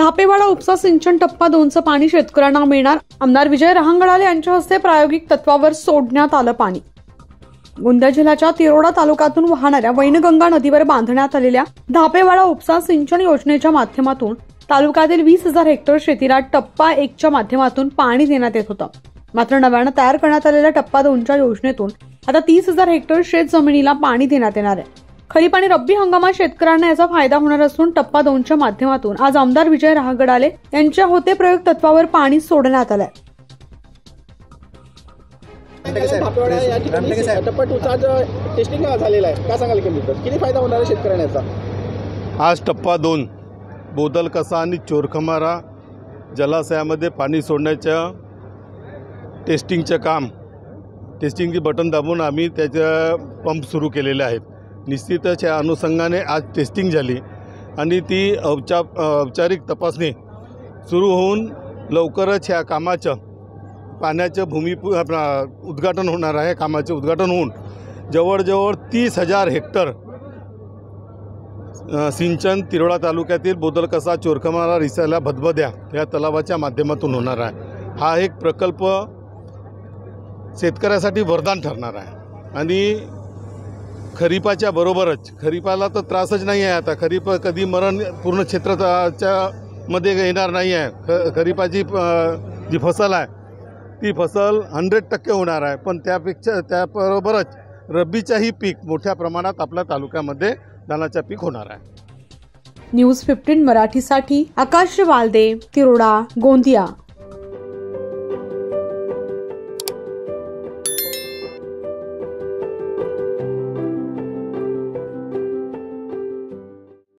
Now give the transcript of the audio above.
धापेवाडा उपसा सिंचन टप्पा 2चं पाणी शेतकऱ्यांना मिळणार। आमदार विजय रहांगडाले यांच्या हस्ते प्रायोगिक तत्वावर सोडण्यात आलं पाणी। गोंदिया जिल्ह्याच्या तिरोडा तालुक्यातून वाहणाऱ्या वैनगंगा नदीवर बांधण्यात आलेल्या धापेवाडा उपसा सिंचन योजनेच्या माध्यमातून तालुक्यातील 20,000 हेक्टर शेतीला टप्पा 1च्या माध्यमातून पाणी देण्यात येत होतं। मात्र नव्यानं तयार करण्यात आलेल्या टप्पा 2च्या योजनेतून आता 30,000 हेक्टर शेत जमिनीला पाणी देण्यात येणार आहे। खरीप आणि रब्बी हंगामात शेतकऱ्यांना याचा फायदा होणार असून टप्पा 2च्या माध्यमातून आज आमदार विजय रहांगडाले यांच्या होते प्रयोग तत्वावर पाणी सोडण्यात आलंय। टप्पा 2चा टेस्टिंग झालेला आहे, काय सांगाल किती फायदा होणार आहे शेतकऱ्यांना याचा? आज टप्पा 2 बोदलकसा आणि चोरखमारा जलाशयामध्ये पाणी सोडण्याच्या टेस्टिंगचं काम, टेस्टिंगची बटन दाबून आम्ही त्याच्या पंप सुरू केलेले आहेत। निश्चितच या अनुषंगाने आज टेस्टिंग झाली आणि ती औपचारिक तपासणी सुरू होऊन लवकरच ह्या कामाचं पाण्याचं उद्घाटन होणार आहे। कामाचे उद्घाटन होऊन जवळजवळ 30,000 हेक्टर सिंचन तिरोडा तालुक्यातील बोदलकसा, चोरखमारा, रिसाला, भदभद्या या तलावाच्या माध्यमातून होणार आहे। हा एक प्रकल्प शेतकऱ्यासाठी वरदान ठरणार आहे आणि खरीपाच्या बरोबरच, खरीपाला तर त्रासच नाही आहे। आता खरीप कधी मरण पूर्ण क्षेत्राच्या मध्ये येणार नाही आहे। खरीपाची जी फसल आहे ती फसल 100% होणार आहे, पण त्याबरोबरच रब्बीचाही पीक मोठ्या प्रमाणात आपल्या तालुक्यामध्ये धानाचं पीक होणार आहे। न्यूज 15 मराठीसाठी आकाश वालदे, तिरोडा, गोंदिया।